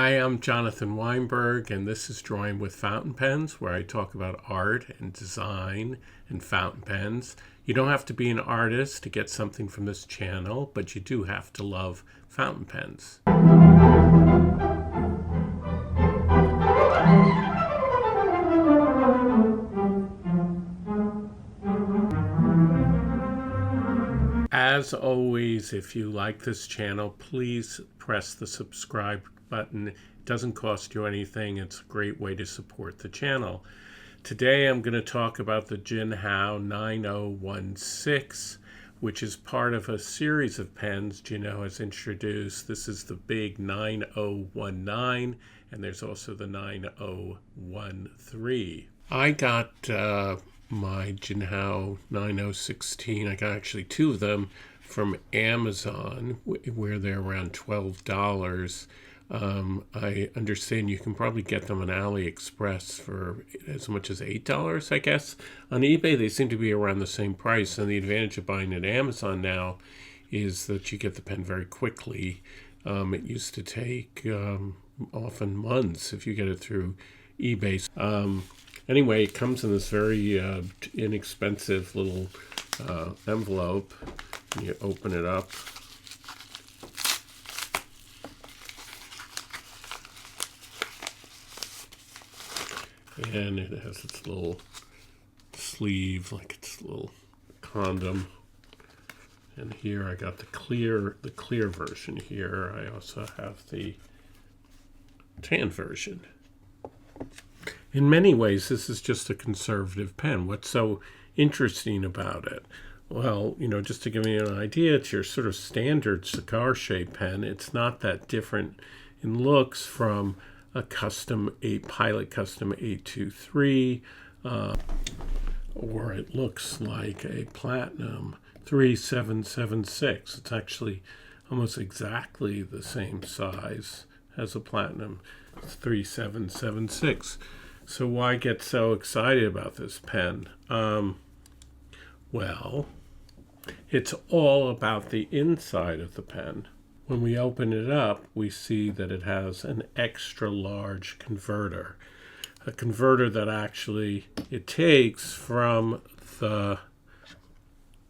Hi, I'm Jonathan Weinberg, and this is Drawing with Fountain Pens, where I talk about art and design and fountain pens. You don't have to be an artist to get something from this channel, but you do have to love fountain pens. As always, if you like this channel, please press the subscribe button. It doesn't cost you anything. It's a great way to support the channel. Today I'm going to talk about the Jinhao 9016, which is part of a series of pens Jinhao has introduced. This is the big 9019, and there's also the 9013. I got my Jinhao 9016. I got actually two of them from Amazon, where they're around $12. I understand you can probably get them on AliExpress for as much as $8, I guess. On eBay, they seem to be around the same price, and the advantage of buying at Amazon now is that you get the pen very quickly. It used to take often months if you get it through eBay. Anyway, it comes in this very inexpensive little envelope. You open it up. And it has its little sleeve, like its little condom. And here I got the clear version here. I also have the tan version. In many ways, this is just a conservative pen. What's so interesting about it? Well, just to give you an idea, it's your sort of standard cigar-shaped pen. It's not that different in looks from a Pilot Custom 823, or it looks like a Platinum 3776. It's actually almost exactly the same size as a Platinum 3776. So why get so excited about this pen? Well, it's all about the inside of the pen. When we open it up, we see that it has an extra large converter. A converter that actually it takes from the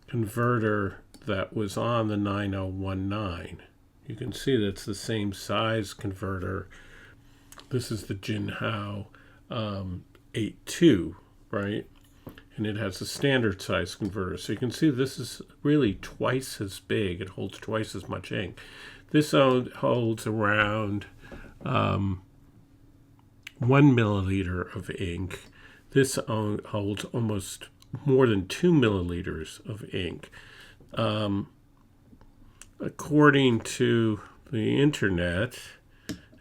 converter that was on the 9019. You can see that it's the same size converter. This is the Jinhao 82, right? And it has a standard size converter. So you can see this is really twice as big. It holds twice as much ink. This holds around 1 milliliter of ink. This holds almost more than 2 milliliters of ink. According to the internet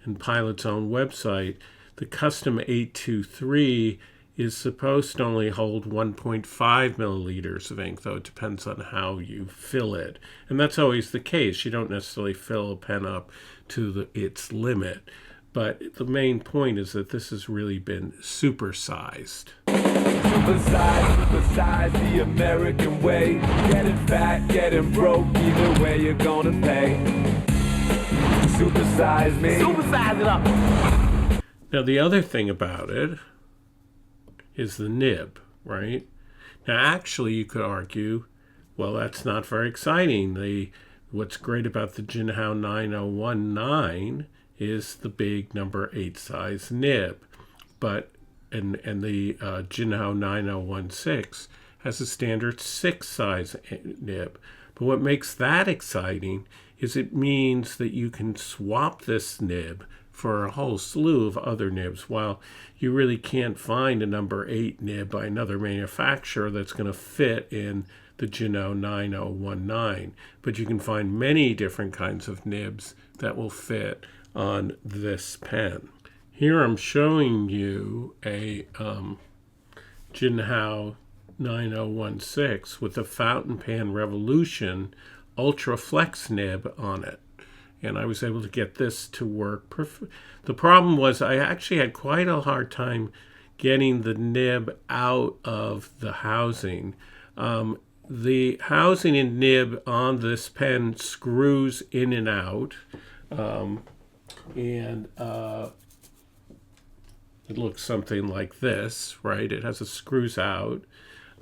and Pilot's own website, the Custom 823 is supposed to only hold 1.5 milliliters of ink, though it depends on how you fill it. And that's always the case. You don't necessarily fill a pen up to its limit. But the main point is that this has really been supersized. Supersize the American way. Getting fat, getting broke, either way you're gonna pay. Supersize me. Supersize it up. Now the other thing about it is the nib, right? Now actually you could argue, well, that's not very exciting. What's great about the Jinhao 9019 is the big number 8 size nib, but and the Jinhao 9016 has a standard 6 size nib. But what makes that exciting is it means that you can swap this nib for a whole slew of other nibs. While you really can't find a number 8 nib by another manufacturer that's going to fit in the Jinhao 9019, but you can find many different kinds of nibs that will fit on this pen. Here I'm showing you a Jinhao 9016 with a Fountain Pen Revolution ultraflex nib on it. And I was able to get this to work perfect. The problem was I actually had quite a hard time getting the nib out of the housing. The housing and nib on this pen screws in and out. And it looks something like this, right? It has the screws out.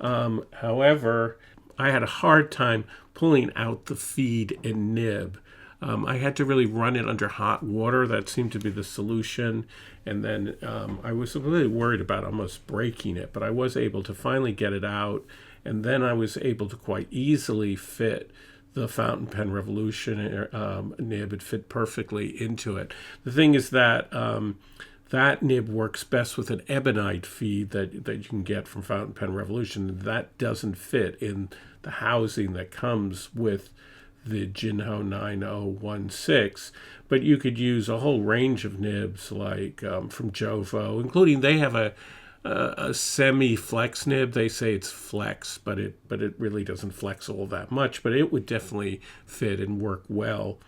However, I had a hard time pulling out the feed and nib. I had to really run it under hot water. That seemed to be the solution. And then I was really worried about almost breaking it, but I was able to finally get it out. And then I was able to quite easily fit the fountain pen revolution nib. It fit perfectly into it. The thing is that that nib works best with an ebonite feed that you can get from Fountain Pen Revolution. That doesn't fit in the housing that comes with the Jinhao 9016. But you could use a whole range of nibs like from Jovo, including they have a semi-flex nib. They say it's flex, but it really doesn't flex all that much. But it would definitely fit and work well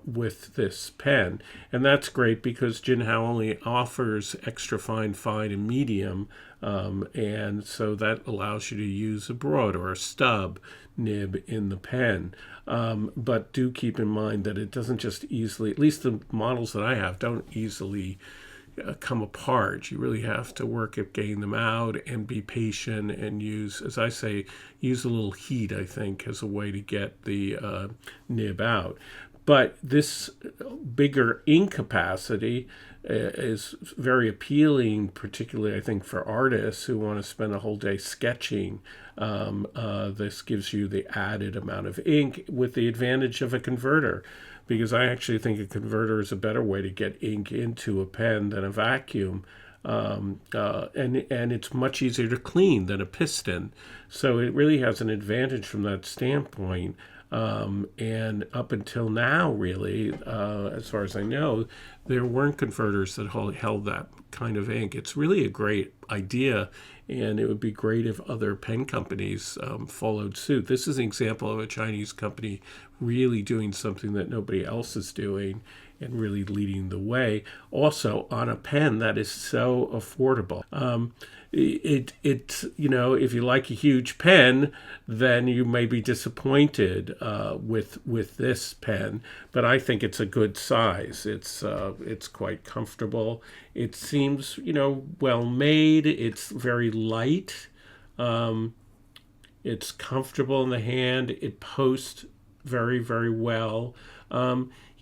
with this pen. And that's great because Jinhao only offers extra fine, and medium. And so that allows you to use a broad or a stub nib in the pen. But do keep in mind that it doesn't just easily, at least the models that I have, don't easily come apart. You really have to work at getting them out and be patient and use, as I say, use a little heat, I think, as a way to get the nib out. But this bigger ink capacity is very appealing, particularly, I think, for artists who want to spend a whole day sketching. This gives you the added amount of ink with the advantage of a converter, because I actually think a converter is a better way to get ink into a pen than a vacuum. And it's much easier to clean than a piston. So it really has an advantage from that standpoint. And up until now, really, as far as I know, there weren't converters that held that kind of ink. It's really a great idea, and it would be great if other pen companies followed suit. This is an example of a Chinese company really doing something that nobody else is doing and really leading the way. Also, on a pen that is so affordable. It if you like a huge pen, then you may be disappointed with this pen. But I think it's a good size. It's quite comfortable. It seems well made. It's very light. It's comfortable in the hand. It posts very, very well.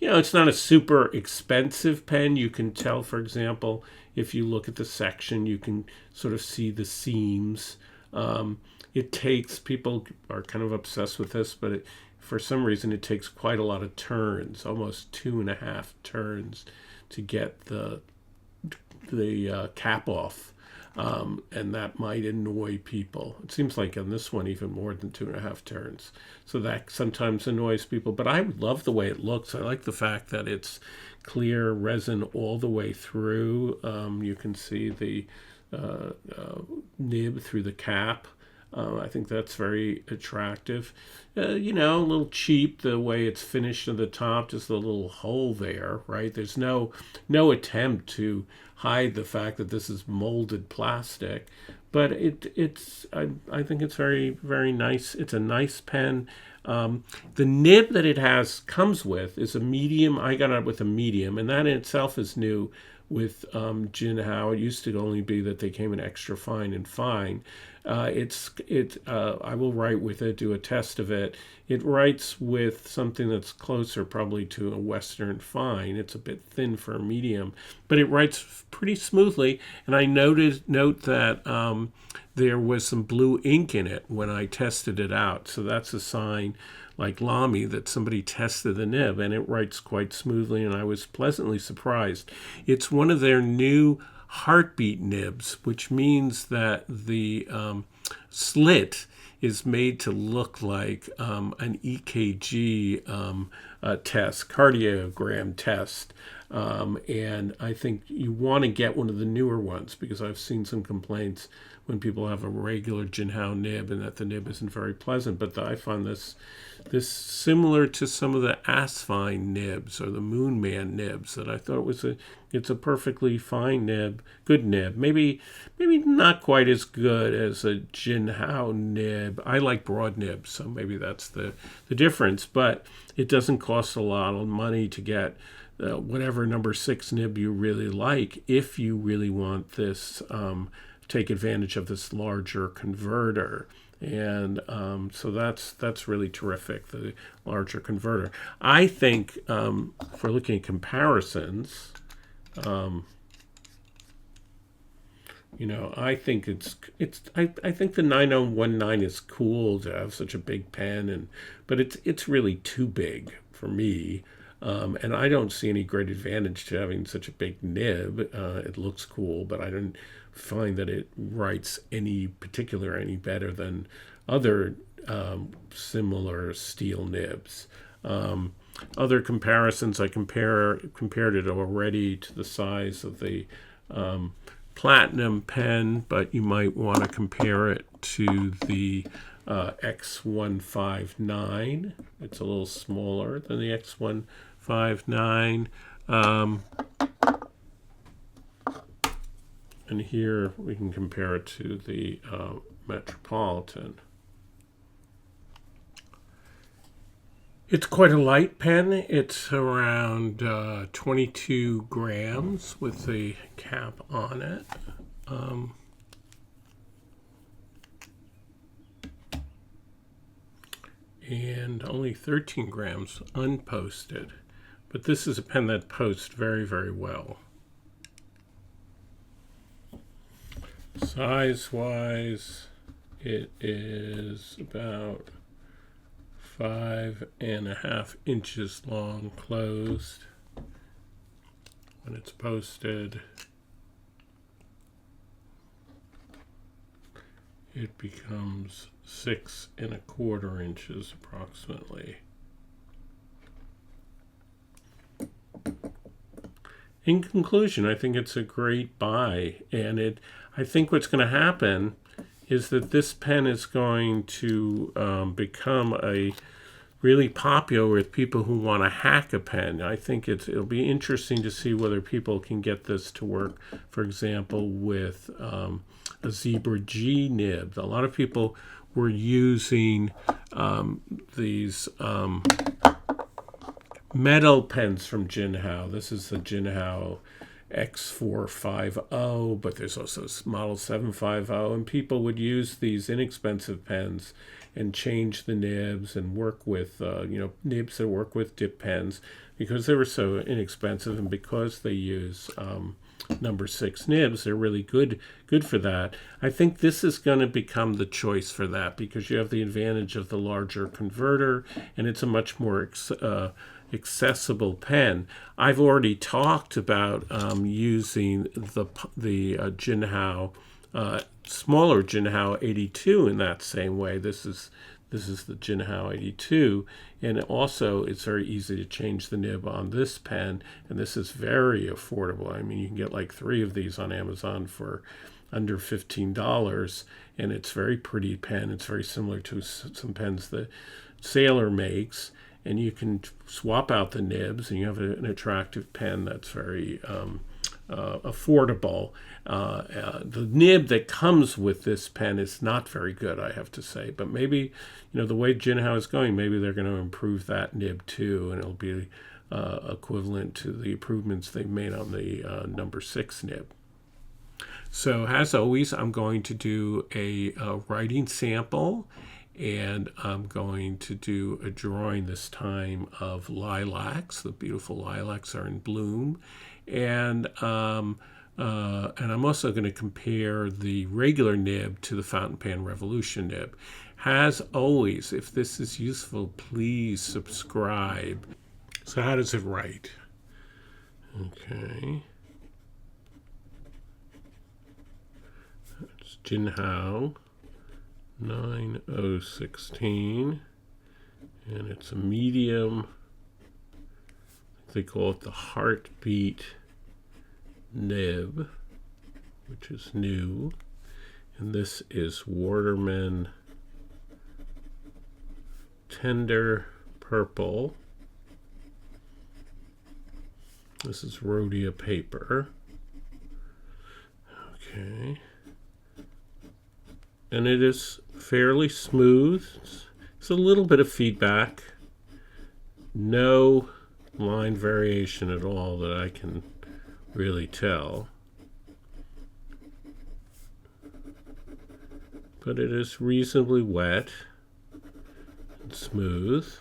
It's not a super expensive pen. You can tell, for example, if you look at the section, you can sort of see the seams. People are kind of obsessed with this, but for some reason it takes quite a lot of turns, almost 2.5 turns to get the cap off. And that might annoy people. It seems like on this one, even more than 2.5 turns. So that sometimes annoys people. But I love the way it looks. I like the fact that it's clear resin all the way through. You can see the nib through the cap. I think that's very attractive. A little cheap the way it's finished at the top, just a little hole there, right? There's no attempt to hide the fact that this is molded plastic, but I think it's very, very nice. It's a nice pen. The nib that it comes with is a medium. I got it with a medium, and that in itself is new with Jinhao. It used to only be that they came in extra fine and fine. I will write with it, do a test of it. It writes with something that's closer probably to a Western fine. It's a bit thin for a medium, but it writes pretty smoothly. And I note that there was some blue ink in it when I tested it out. So that's a sign, like Lamy, that somebody tested the nib, and it writes quite smoothly, and I was pleasantly surprised. It's one of their new heartbeat nibs, which means that the slit is made to look like an EKG test, cardiogram test. And I think you want to get one of the newer ones, because I've seen some complaints when people have a regular Jinhao nib and that the nib isn't very pleasant. But I find this similar to some of the Asfine nibs or the Moonman nibs, that I thought it's a perfectly fine nib, good nib. Maybe not quite as good as a Jinhao nib. I like broad nibs, so maybe that's the difference. But it doesn't cost a lot of money to get whatever number 6 nib you really like, if you really want this, take advantage of this larger converter. And so that's really terrific, the larger converter. I think for looking at comparisons, I think I think the 9019 is cool to have such a big pen, but it's really too big for me. And I don't see any great advantage to having such a big nib. It looks cool, but I don't find that it writes any better than other similar steel nibs. Other comparisons, I compared it already to the size of the Platinum pen, but you might want to compare it to the X159. It's a little smaller than the X159. And here we can compare it to the Metropolitan. It's quite a light pen. It's around 22 grams with the cap on it. And only 13 grams unposted. But this is a pen that posts very, very well. Size-wise, it is about 5.5 inches long closed. When it's posted, it becomes 6.25 inches approximately. In conclusion, I think it's a great buy, and I think what's going to happen is that this pen is going to become a really popular with people who want to hack a pen. I think it'll be interesting to see whether people can get this to work, for example, with a Zebra G nib. A lot of people were using these metal pens from Jinhao. This is the Jinhao X450, but there's also model 750, and people would use these inexpensive pens and change the nibs and work with nibs that work with dip pens because they were so inexpensive, and because they use number 6 nibs, they're really good for that. I think this is going to become the choice for that because you have the advantage of the larger converter, and it's a much more accessible pen. I've already talked about using the Jinhao, smaller Jinhao 82 in that same way. This is the Jinhao 82, and also it's very easy to change the nib on this pen, and this is very affordable. I mean, you can get like 3 of these on Amazon for under $15, and it's a very pretty pen. It's very similar to some pens that Sailor makes, and you can swap out the nibs, and you have an attractive pen that's very affordable. The nib that comes with this pen is not very good, I have to say, but maybe, the way Jinhao is going, maybe they're going to improve that nib too, and it'll be equivalent to the improvements they've made on the number 6 nib. So as always, I'm going to do a writing sample, and I'm going to do a drawing this time of lilacs. The beautiful lilacs are in bloom. And I'm also going to compare the regular nib to the Fountain Pen Revolution nib. As always, if this is useful, please subscribe. So how does it write? Okay. That's Jinhao 9016, and it's a medium. They call it the Heartbeat nib, which is new, and this is Waterman Tender Purple. This is Rhodia paper. Okay. And it is fairly smooth. It's a little bit of feedback. No line variation at all that I can really tell. But it is reasonably wet and smooth.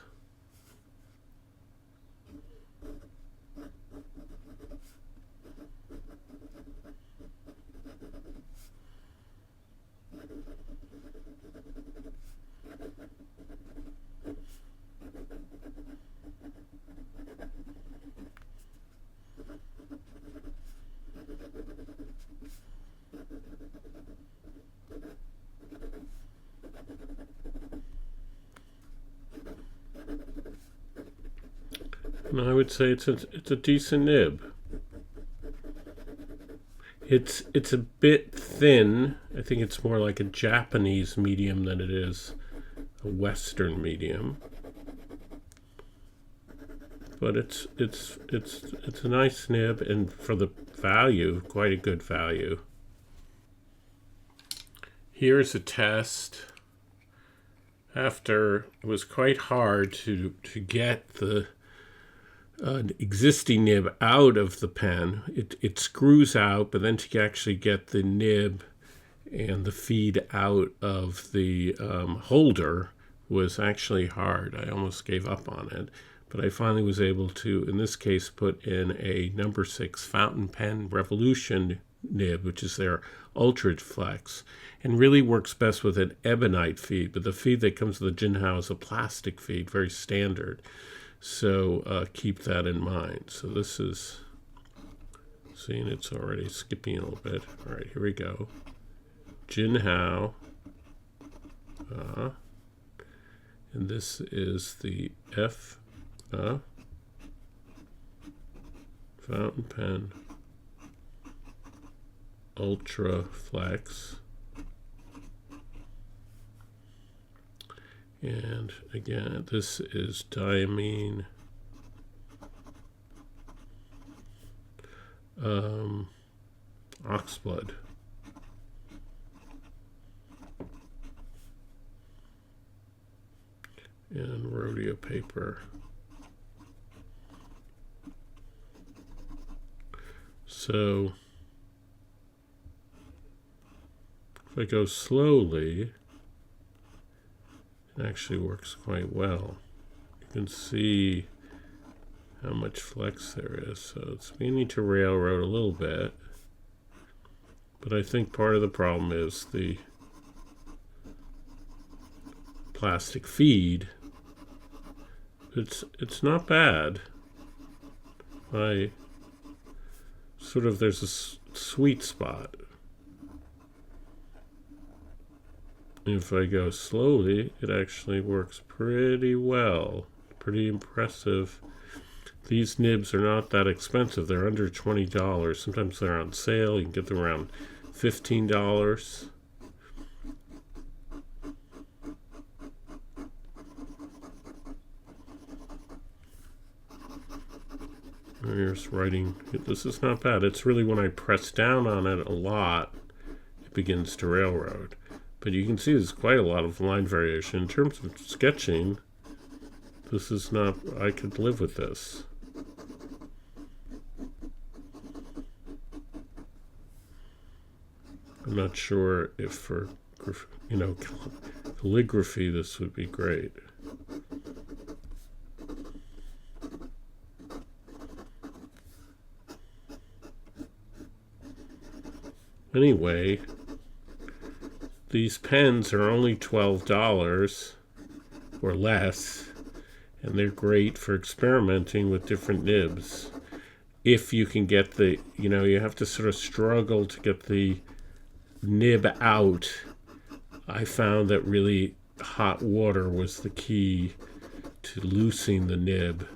And I would say it's a decent nib. It's a bit thin. I think it's more like a Japanese medium than it is a Western medium. But it's a nice nib, and for the value, quite a good value. Here's a test. After it was quite hard to get the existing nib out of the pen. It screws out, but then to actually get the nib and the feed out of the holder was actually hard. I almost gave up on it, but I finally was able to, in this case, put in a number 6 fountain pen Revolution nib, which is their ultraflex, and really works best with an ebonite feed, but the feed that comes with the Jinhao is a plastic feed, very standard. So keep that in mind. So this is, seeing it's already skipping a little bit. All right, here we go. Jinhao. And this is the fountain pen ultraflex. And again, this is diamine oxblood. And rodeo paper. So if I go slowly, it actually works quite well. You can see how much flex there is. So it's beginning to railroad a little bit. But I think part of the problem is the plastic feed. It's not bad. There's a sweet spot. If I go slowly, it actually works pretty well. Pretty impressive. These nibs are not that expensive. They're under $20. Sometimes they're on sale. You can get them around $15. Here's writing. This is not bad. It's really when I press down on it a lot, it begins to railroad. But you can see there's quite a lot of line variation. In terms of sketching, this is not, I could live with this. I'm not sure if for, calligraphy this would be great. Anyway, these pens are only $12 or less, and they're great for experimenting with different nibs. If you can get the, you have to sort of struggle to get the nib out. I found that really hot water was the key to loosening the nib.